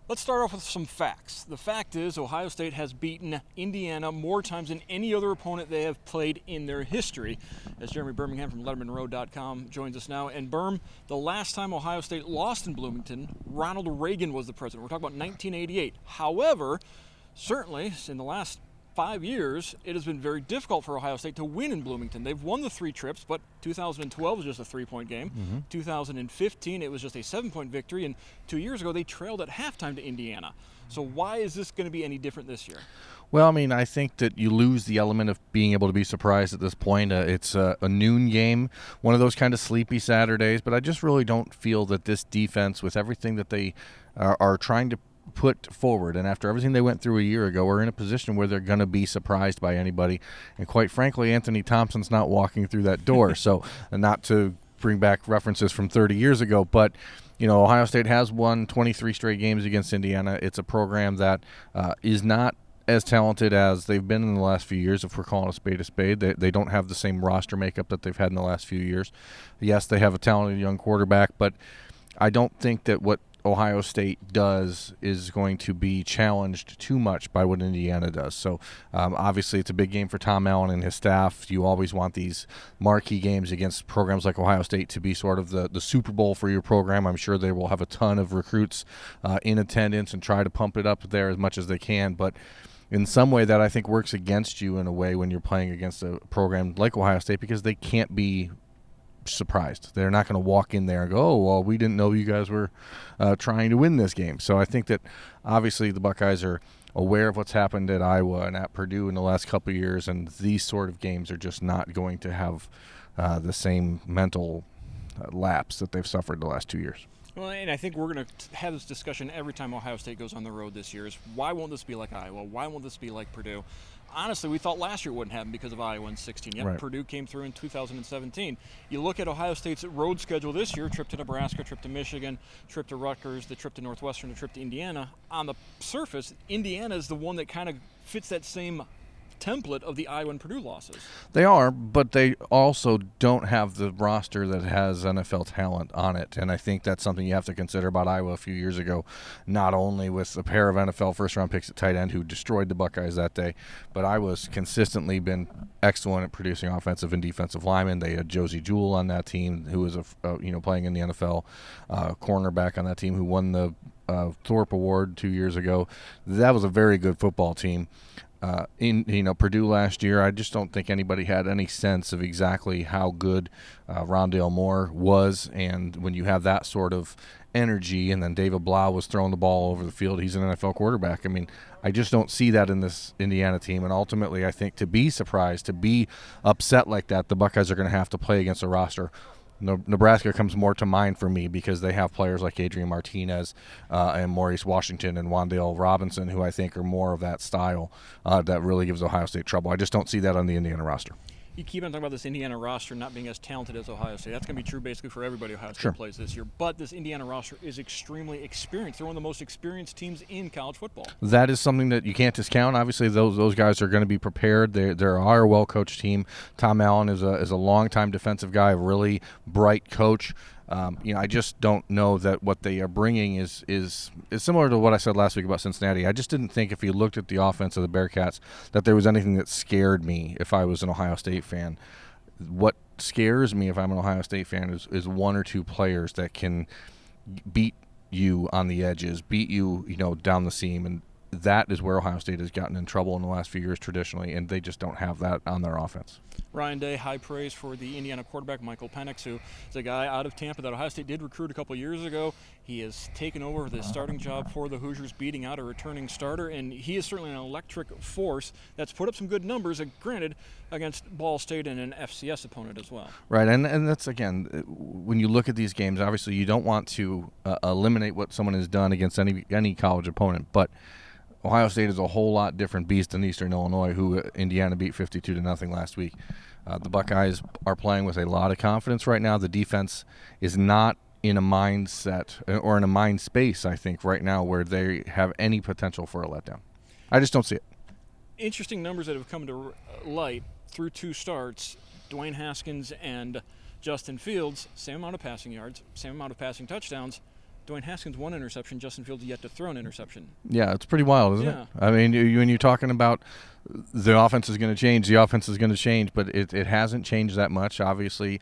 Let's start off with some facts. The fact is Ohio State has beaten Indiana more times than any other opponent they have played in their history. As Jeremy Birmingham from LettermanRow.com joins us now. And Berm, the last time Ohio State lost in Bloomington, Ronald Reagan was the president. We're talking about 1988. However, certainly in the last 5 years, it has been very difficult for Ohio State to win in Bloomington. They've won the 3 trips, but 2012 was just a 3-point game. 2015, it was just a 7-point victory. And 2 years ago, they trailed at halftime to Indiana. So why is this going to be any different this year? Well, I mean, I think that you lose the element of being able to be surprised at this point. It's a noon game, one of those kind of sleepy Saturdays, but I just really don't feel that this defense, with everything that they are trying to put forward, and after everything they went through a year ago, are in a position where they're going to be surprised by anybody. And quite frankly, Anthony Thompson's not walking through that door. So not to bring back references from 30 years ago, but Ohio State has won 23 straight games against Indiana. It's a program that is not as talented as they've been in the last few years, if we're calling a spade. They don't have the same roster makeup that they've had in the last few years. Yes, they have a talented young quarterback, but I don't think that what Ohio State does is going to be challenged too much by what Indiana does. So obviously it's a big game for Tom Allen and his staff. You always want these marquee games against programs like Ohio State to be sort of the Super Bowl for your program. I'm sure they will have a ton of recruits in attendance and try to pump it up there as much as they can. But in some way that I think works against you in a way when you're playing against a program like Ohio State, because they can't be surprised. They're not going to walk in there and go, oh, well, we didn't know you guys were trying to win this game. So I think that obviously the Buckeyes are aware of what's happened at Iowa and at Purdue in the last couple of years, and these sort of games are just not going to have the same mental lapse that they've suffered the last 2 years. Well, and I think we're going to have this discussion every time Ohio State goes on the road this year is why won't this be like Iowa? Why won't this be like Purdue? Honestly, we thought last year it wouldn't happen because of Iowa in 16. Yep, right. Purdue came through in 2017. You look at Ohio State's road schedule this year, trip to Nebraska, trip to Michigan, trip to Rutgers, the trip to Northwestern, the trip to Indiana. On the surface, Indiana is the one that kind of fits that same template of the Iowa and Purdue losses. They are, but they also don't have the roster that has NFL talent on it, and I think that's something you have to consider about Iowa a few years ago, not only with a pair of NFL first-round picks at tight end who destroyed the Buckeyes that day, but Iowa's consistently been excellent at producing offensive and defensive linemen. They had Josie Jewell on that team, who was playing in the NFL, cornerback on that team who won the Thorpe Award 2 years ago. That was a very good football team. In Purdue last year, I just don't think anybody had any sense of exactly how good Rondale Moore was, and when you have that sort of energy, and then David Blau was throwing the ball over the field, he's an NFL quarterback. I mean, I just don't see that in this Indiana team, and ultimately I think to be surprised, to be upset like that, the Buckeyes are going to have to play against a roster. Nebraska comes more to mind for me because they have players like Adrian Martinez and Maurice Washington and Wan'Dale Robinson, who I think are more of that style that really gives Ohio State trouble. I just don't see that on the Indiana roster. You keep on talking about this Indiana roster not being as talented as Ohio State. That's going to be true basically for everybody Ohio State plays this year. But this Indiana roster is extremely experienced. They're one of the most experienced teams in college football. That is something that you can't discount. Obviously, those guys are going to be prepared. They are a well-coached team. Tom Allen is a long-time defensive guy, a really bright coach. I just don't know that what they are bringing is similar to what I said last week about Cincinnati. I just didn't think if you looked at the offense of the Bearcats that there was anything that scared me if I was an Ohio State fan. What scares me if I'm an Ohio State fan is one or two players that can beat you on the edges, beat you, down the seam, and that is where Ohio State has gotten in trouble in the last few years traditionally, and they just don't have that on their offense. Ryan Day, high praise for the Indiana quarterback, Michael Penix, who is a guy out of Tampa that Ohio State did recruit a couple years ago. He has taken over the starting job for the Hoosiers, beating out a returning starter, and he is certainly an electric force that's put up some good numbers, granted, against Ball State and an FCS opponent as well. Right, and that's, again, when you look at these games, obviously you don't want to eliminate what someone has done against any college opponent, but Ohio State is a whole lot different beast than Eastern Illinois, who Indiana beat 52-0 last week. The Buckeyes are playing with a lot of confidence right now. The defense is not in a mindset or in a mind space, I think, right now where they have any potential for a letdown. I just don't see it. Interesting numbers that have come to light through 2 starts. Dwayne Haskins and Justin Fields, same amount of passing yards, same amount of passing touchdowns. Dwayne Haskins 1 interception. Justin Fields yet to throw an interception. Yeah, it's pretty wild, isn't it? I mean, when you're talking about the offense is going to change, but it hasn't changed that much. Obviously,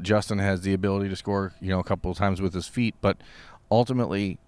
Justin has the ability to score, a couple of times with his feet, but ultimately,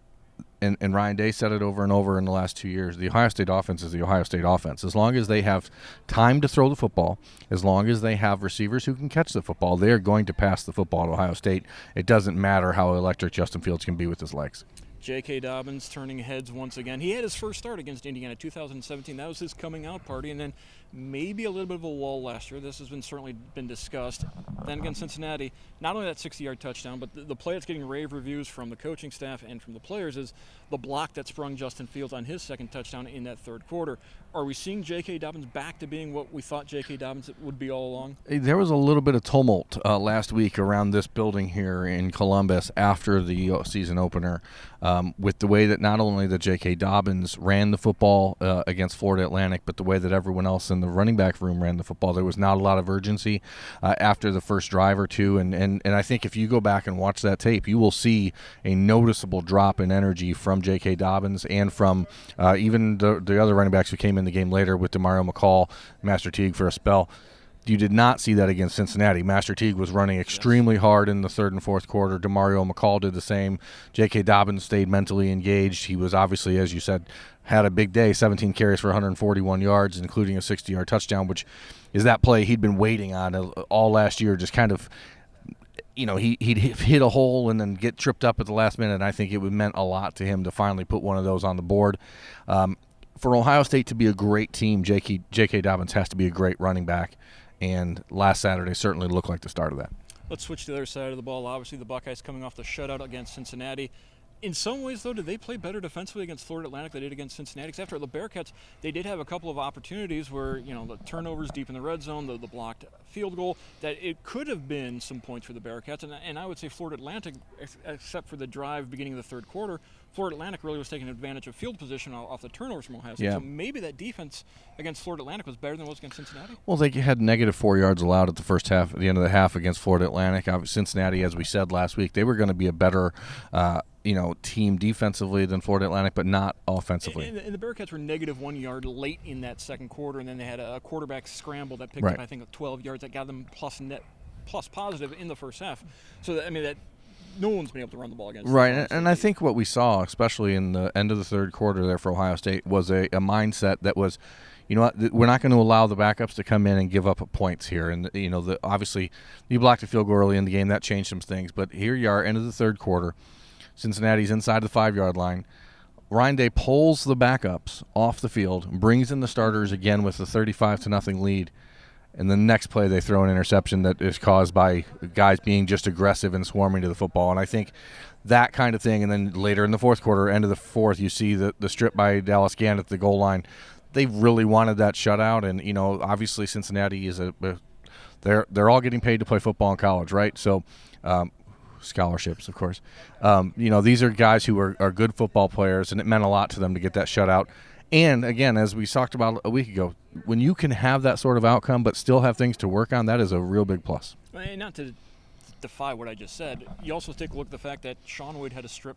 and Ryan Day said it over and over in the last 2 years, the Ohio State offense is the Ohio State offense. As long as they have time to throw the football, as long as they have receivers who can catch the football, they are going to pass the football to Ohio State. It doesn't matter how electric Justin Fields can be with his legs. J.K. Dobbins turning heads once again. He had his first start against Indiana 2017. That was his coming out party, and then maybe a little bit of a lull last year. This has certainly been discussed. Then against Cincinnati, not only that 60-yard touchdown, but the play that's getting rave reviews from the coaching staff and from the players is the block that sprung Justin Fields on his second touchdown in that third quarter. Are we seeing J.K. Dobbins back to being what we thought J.K. Dobbins would be all along? There was a little bit of tumult last week around this building here in Columbus after the season opener with the way that not only that J.K. Dobbins ran the football against Florida Atlantic, but the way that everyone else in the running back room ran the football. There was not a lot of urgency after the first drive or two, and I think if you go back and watch that tape, you will see a noticeable drop in energy from J.K. Dobbins and from even the other running backs who came in the game later with Demario McCall, Master Teague for a spell. You did not see that against Cincinnati. Master Teague was running extremely hard in the third and fourth quarter. Demario McCall did the same. J.K. Dobbins stayed mentally engaged. He was obviously, as you said, had a big day, 17 carries for 141 yards, including a 60-yard touchdown, which is that play he'd been waiting on all last year, just kind of he'd hit a hole and then get tripped up at the last minute, and I think it meant a lot to him to finally put one of those on the board. For Ohio State to be a great team, J.K. Dobbins has to be a great running back, and last Saturday certainly looked like the start of that. Let's switch to the other side of the ball. Obviously, the Buckeyes coming off the shutout against Cincinnati. In some ways, though, did they play better defensively against Florida Atlantic than they did against Cincinnati? Because after the Bearcats, they did have a couple of opportunities where, the turnovers deep in the red zone, the blocked field goal, that it could have been some points for the Bearcats. And I would say Florida Atlantic, except for the drive beginning of the third quarter, Florida Atlantic really was taking advantage of field position off the turnovers from Ohio State. Yeah. So maybe that defense against Florida Atlantic was better than it was against Cincinnati? Well, they had -4 yards allowed at the first half, at the end of the half against Florida Atlantic. Cincinnati, as we said last week, they were going to be a better team defensively than Florida Atlantic, but not offensively. And the Bearcats were -1 yard late in that second quarter, and then they had a quarterback scramble that picked up, I think, 12 yards that got them plus positive in the first half. So, that no one's been able to run the ball against them. Right, and I think what we saw, especially in the end of the third quarter there for Ohio State, was a mindset that was, we're not going to allow the backups to come in and give up points here. And, obviously, you blocked a field goal early in the game. That changed some things. But here you are, end of the third quarter. Cincinnati's inside the 5-yard line. Ryan Day pulls the backups off the field, brings in the starters again with a 35-0 lead. And the next play, they throw an interception that is caused by guys being just aggressive and swarming to the football. And I think that kind of thing, and then later in the fourth quarter, end of the fourth, you see the strip by Dallas Gant at the goal line. They really wanted that shutout. And, obviously Cincinnati is they're all getting paid to play football in college, right? So scholarships, of course. These are guys who are good football players, and it meant a lot to them to get that shutout. And, again, as we talked about a week ago, when you can have that sort of outcome but still have things to work on, that is a real big plus. And not to defy what I just said, you also take a look at the fact that Sean Wade had a strip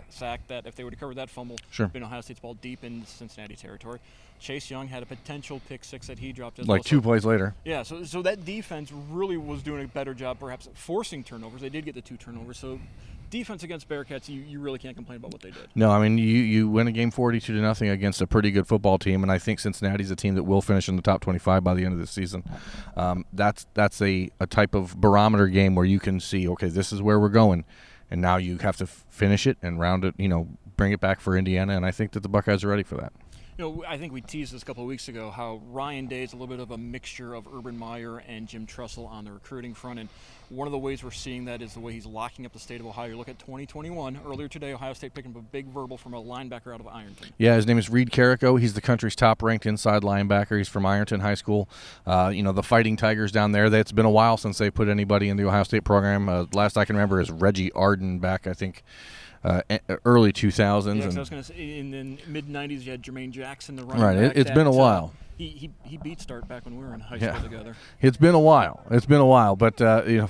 sack that if they would have covered that fumble, sure, been Ohio State's ball deep in Cincinnati territory. Chase Young had a potential pick six that he dropped as well. Like 2 plays later. Yeah, so that defense really was doing a better job perhaps forcing turnovers. They did get the 2 turnovers, so defense against Bearcats, you really can't complain about what they did. No, you win a game 42-0 against a pretty good football team, and I think Cincinnati's a team that will finish in the top 25 by the end of the season. That's a type of barometer game where you can see, okay, this is where we're going, and now you have to finish it and round it, bring it back for Indiana, and I think that the Buckeyes are ready for that. I think we teased this a couple of weeks ago how Ryan Day is a little bit of a mixture of Urban Meyer and Jim Tressel on the recruiting front, and one of the ways we're seeing that is the way he's locking up the state of Ohio. You look at 2021. Earlier today, Ohio State picking up a big verbal from a linebacker out of Ironton. Yeah, his name is Reed Carrico. He's the country's top-ranked inside linebacker. He's from Ironton High School. The Fighting Tigers down there. It's been a while since they put anybody in the Ohio State program. Last I can remember is Reggie Arden back, I think, early 2000s. Yeah, I was going to say, in the mid-'90s, you had Jermaine Jackson, the running back. Right, it's been a while. He beat Start back when we were in high school together. It's been a while. But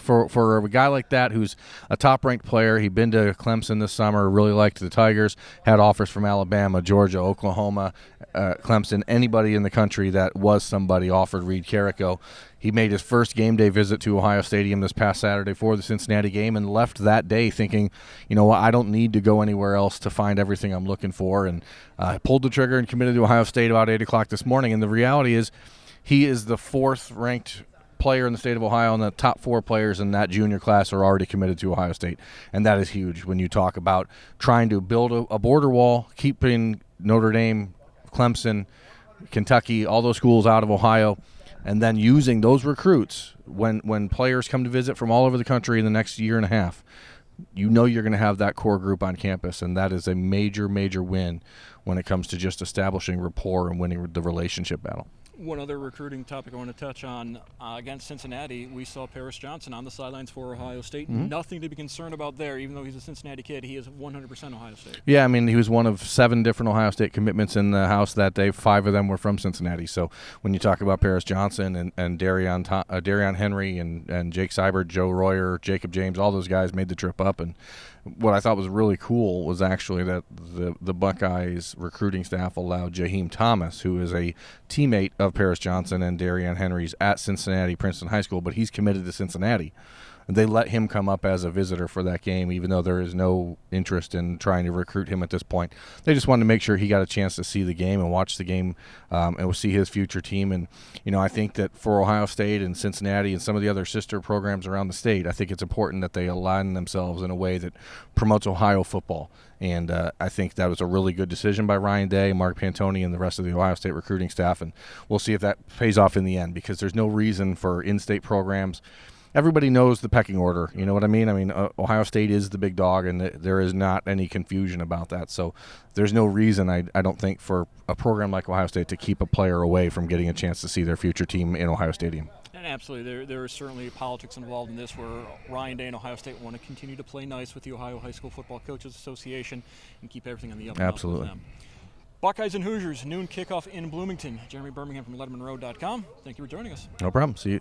for a guy like that who's a top-ranked player, he'd been to Clemson this summer, really liked the Tigers, had offers from Alabama, Georgia, Oklahoma, Clemson, anybody in the country that was somebody offered Reed Carrico. He made his first game day visit to Ohio Stadium this past Saturday for the Cincinnati game and left that day thinking, I don't need to go anywhere else to find everything I'm looking for, and pulled the trigger and committed to Ohio State about 8 o'clock this morning. And the reality is he is the 4th-ranked player in the state of Ohio, and the top 4 players in that junior class are already committed to Ohio State. And that is huge when you talk about trying to build a border wall, keeping Notre Dame, Clemson, Kentucky, all those schools out of Ohio, and then using those recruits when players come to visit from all over the country in the next year and a half. You're going to have that core group on campus, and that is a major, major win when it comes to just establishing rapport and winning the relationship battle. One other recruiting topic I want to touch on, against Cincinnati, we saw Paris Johnson on the sidelines for Ohio State. Mm-hmm. Nothing to be concerned about there, even though he's a Cincinnati kid. He is 100% Ohio State. Yeah, I mean, he was one of 7 different Ohio State commitments in the house that day. 5 of them were from Cincinnati. So when you talk about Paris Johnson and Darion Henry and Jake Seibert, Joe Royer, Jacob James, all those guys made the trip up. And what I thought was really cool was actually that the Buckeyes recruiting staff allowed Jaheim Thomas, who is a teammate of Paris Johnson and Darion Henry's at Cincinnati Princeton High School, but he's committed to Cincinnati. And they let him come up as a visitor for that game, even though there is no interest in trying to recruit him at this point. They just wanted to make sure he got a chance to see the game and watch the game and see his future team. And, I think that for Ohio State and Cincinnati and some of the other sister programs around the state, I think it's important that they align themselves in a way that promotes Ohio football. And I think that was a really good decision by Ryan Day, Mark Pantoni, and the rest of the Ohio State recruiting staff. And we'll see if that pays off in the end, because there's no reason for in-state programs. Everybody knows the pecking order. You know what I mean? Ohio State is the big dog, and there is not any confusion about that. So there's no reason, I don't think, for a program like Ohio State to keep a player away from getting a chance to see their future team in Ohio Stadium. And absolutely, there is certainly politics involved in this, where Ryan Day and Ohio State want to continue to play nice with the Ohio High School Football Coaches Association and keep everything on the up and up with them. Buckeyes and Hoosiers, noon kickoff in Bloomington. Jeremy Birmingham from LettermanRoad.com. Thank you for joining us. No problem. See you.